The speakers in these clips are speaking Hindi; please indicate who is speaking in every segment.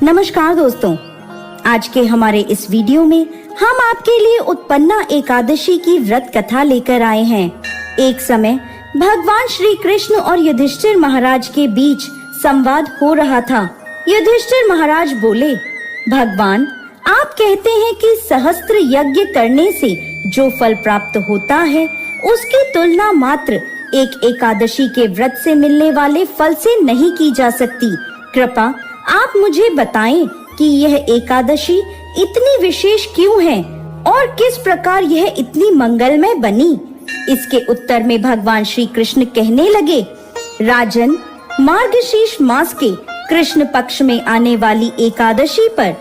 Speaker 1: नमस्कार दोस्तों, आज के हमारे इस वीडियो में हम आपके लिए उत्पन्ना एकादशी की व्रत कथा लेकर आए हैं। एक समय भगवान श्री कृष्ण और युधिष्ठिर महाराज के बीच संवाद हो रहा था। युधिष्ठिर महाराज बोले, भगवान, आप कहते हैं कि सहस्त्र यज्ञ करने से जो फल प्राप्त होता है उसकी तुलना मात्र एक एकादशी के व्रत से मिलने वाले फल से नहीं की जा सकती। कृपा आप मुझे बताएं कि यह एकादशी इतनी विशेष क्यों है और किस प्रकार यह इतनी मंगलमय बनी। इसके उत्तर में भगवान श्री कृष्ण कहने लगे, राजन, मार्गशीर्ष मास के कृष्ण पक्ष में आने वाली एकादशी पर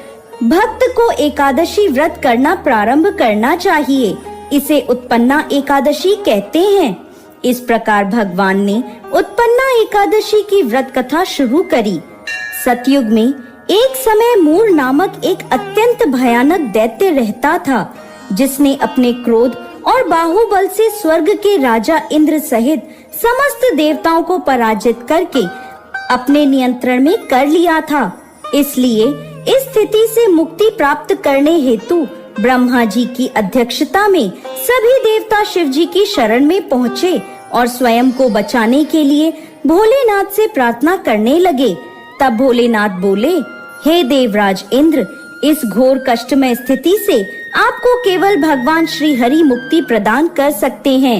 Speaker 1: भक्त को एकादशी व्रत करना प्रारंभ करना चाहिए। इसे उत्पन्ना एकादशी कहते हैं। इस प्रकार भगवान ने उत्पन्ना एकादशी की व्रत कथा शुरू करी। सतयुग में एक समय मूर नामक एक अत्यंत भयानक दैत्य रहता था, जिसने अपने क्रोध और बाहुबल से स्वर्ग के राजा इंद्र सहित समस्त देवताओं को पराजित करके अपने नियंत्रण में कर लिया था। इसलिए इस स्थिति से मुक्ति प्राप्त करने हेतु ब्रह्मा जी की अध्यक्षता में सभी देवता शिव जी की शरण में पहुँचे और स्वयं को बचाने के लिए भोलेनाथ से प्रार्थना करने लगे। तब भोलेनाथ बोले, हे देवराज इंद्र, इस घोर कष्टमय स्थिति से आपको केवल भगवान श्री हरि मुक्ति प्रदान कर सकते हैं।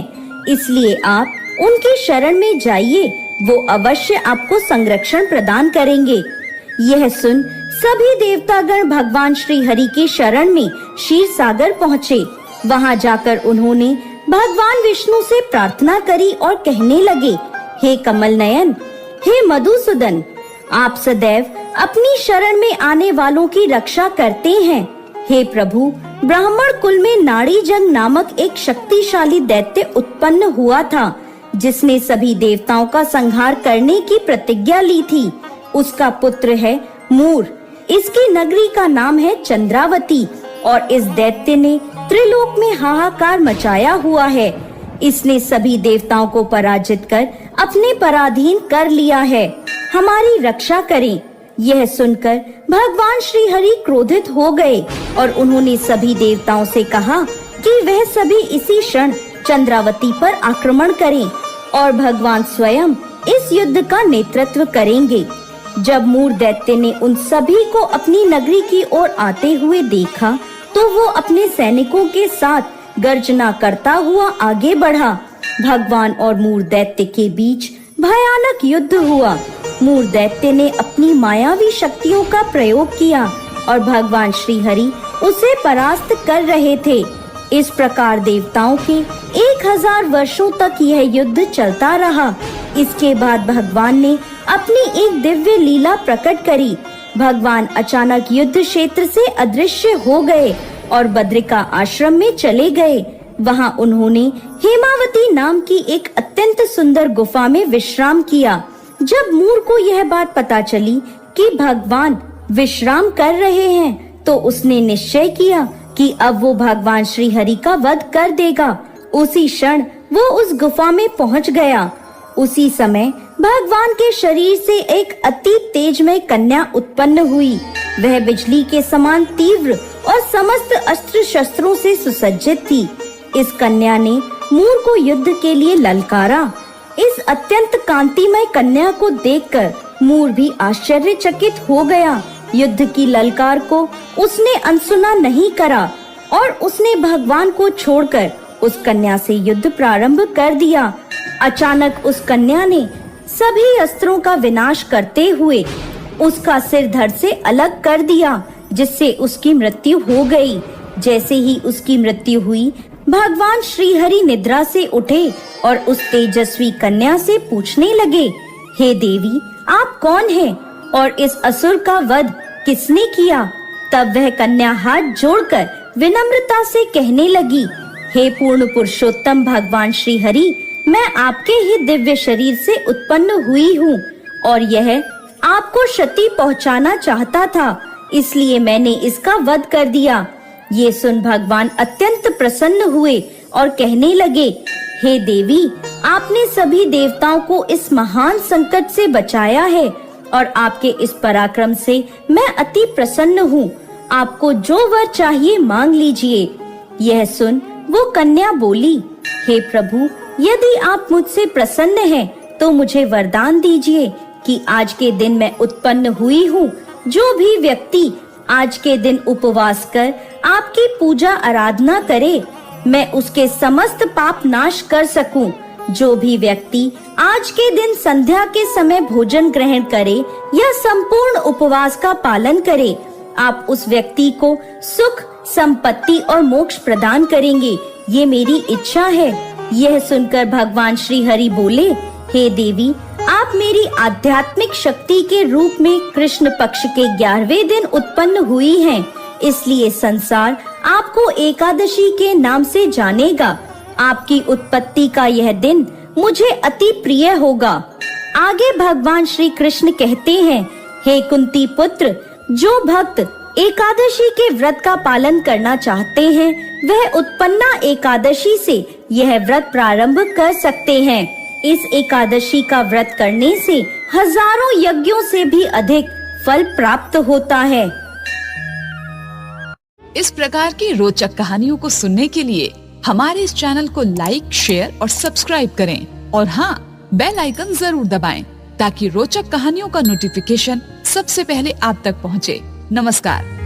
Speaker 1: इसलिए आप उनकी शरण में जाइए, वो अवश्य आपको संरक्षण प्रदान करेंगे। यह सुन सभी देवतागण भगवान श्री हरि की शरण में क्षीर सागर पहुँचे। वहां जाकर उन्होंने भगवान विष्णु से प्रार्थना करी और कहने लगे, हे कमल नयन, हे मधुसूदन, आप सदैव अपनी शरण में आने वालों की रक्षा करते हैं। हे प्रभु, ब्राह्मण कुल में नाड़ीजंग नामक एक शक्तिशाली दैत्य उत्पन्न हुआ था, जिसने सभी देवताओं का संहार करने की प्रतिज्ञा ली थी। उसका पुत्र है मूर। इसकी नगरी का नाम है चंद्रावती और इस दैत्य ने त्रिलोक में हाहाकार मचाया हुआ है। इसने सभी देवताओं को पराजित कर अपने पराधीन कर लिया है। हमारी रक्षा करें। यह सुनकर भगवान श्री हरि क्रोधित हो गए और उन्होंने सभी देवताओं से कहा कि वह सभी इसी क्षण चंद्रावती पर आक्रमण करें और भगवान स्वयं इस युद्ध का नेतृत्व करेंगे। जब मूर दैत्य ने उन सभी को अपनी नगरी की ओर आते हुए देखा, तो वो अपने सैनिकों के साथ गर्जना करता हुआ आगे बढ़ा। भगवान और मूर दैत्य के बीच भयानक युद्ध हुआ। मूर दैत्य ने अपनी मायावी शक्तियों का प्रयोग किया और भगवान श्री हरि उसे परास्त कर रहे थे। इस प्रकार देवताओं के 1000 वर्षों तक यह युद्ध चलता रहा। इसके बाद भगवान ने अपनी एक दिव्य लीला प्रकट करी। भगवान अचानक युद्ध क्षेत्र से अदृश्य हो गए और बद्रिका आश्रम में चले गए। वहां उन्होंने हेमावती नाम की एक अत्यंत सुंदर गुफा में विश्राम किया। जब मूर को यह बात पता चली कि भगवान विश्राम कर रहे हैं, तो उसने निश्चय किया कि अब वो भगवान श्री हरि का वध कर देगा। उसी क्षण वो उस गुफा में पहुंच गया। उसी समय भगवान के शरीर से एक अति तेजमय कन्या उत्पन्न हुई। वह बिजली के समान तीव्र और समस्त अस्त्र शस्त्रों से सुसज्जित थी। इस कन्या ने मूर को युद्ध के लिए ललकारा। इस अत्यंत कांतिमय कन्या को देखकर मूर भी आश्चर्यचकित हो गया। युद्ध की ललकार को उसने अनसुना नहीं करा और उसने भगवान को छोड़कर उस कन्या से युद्ध प्रारंभ कर दिया। अचानक उस कन्या ने सभी अस्त्रों का विनाश करते हुए उसका सिर धड़ से अलग कर दिया, जिससे उसकी मृत्यु हो गई। जैसे ही उसकी मृत्यु हुई, भगवान श्री हरि निद्रा से उठे और उस तेजस्वी कन्या से पूछने लगे, हे देवी, आप कौन हैं और इस असुर का वध किसने किया? तब वह कन्या हाथ जोड़कर विनम्रता से कहने लगी, हे पूर्ण पुरुषोत्तम भगवान श्री हरि, मैं आपके ही दिव्य शरीर से उत्पन्न हुई हूँ और यह आपको क्षति पहुँचाना चाहता था, इसलिए मैंने इसका वध कर दिया। ये सुन भगवान अत्यंत प्रसन्न हुए और कहने लगे, हे देवी, आपने सभी देवताओं को इस महान संकट से बचाया है और आपके इस पराक्रम से मैं अति प्रसन्न हूँ। आपको जो वर चाहिए मांग लीजिए। यह सुन वो कन्या बोली, हे प्रभु, यदि आप मुझसे प्रसन्न हैं, तो मुझे वरदान दीजिए कि आज के दिन मैं उत्पन्न हुई हूँ। जो भी व्यक्ति आज के दिन उपवास कर आपकी पूजा आराधना करे, मैं उसके समस्त पाप नाश कर सकूं। जो भी व्यक्ति आज के दिन संध्या के समय भोजन ग्रहण करे या संपूर्ण उपवास का पालन करे, आप उस व्यक्ति को सुख, संपत्ति और मोक्ष प्रदान करेंगे। ये मेरी इच्छा है। यह सुनकर भगवान श्री हरि बोले, हे देवी, आप मेरी आध्यात्मिक शक्ति के रूप में कृष्ण पक्ष के 11वें दिन उत्पन्न हुई हैं। इसलिए संसार आपको एकादशी के नाम से जानेगा। आपकी उत्पत्ति का यह दिन मुझे अति प्रिय होगा। आगे भगवान श्री कृष्ण कहते हैं, हे कुंती पुत्र, जो भक्त एकादशी के व्रत का पालन करना चाहते हैं, वह उत्पन्ना एकादशी से यह व्रत प्रारंभ कर सकते हैं। इस एकादशी का व्रत करने से हजारों यज्ञों से भी अधिक फल प्राप्त होता है।
Speaker 2: इस प्रकार की रोचक कहानियों को सुनने के लिए हमारे इस चैनल को लाइक, शेयर और सब्सक्राइब करें और हाँ, बेल आइकन जरूर दबाएं ताकि रोचक कहानियों का नोटिफिकेशन सबसे पहले आप तक पहुँचे। नमस्कार।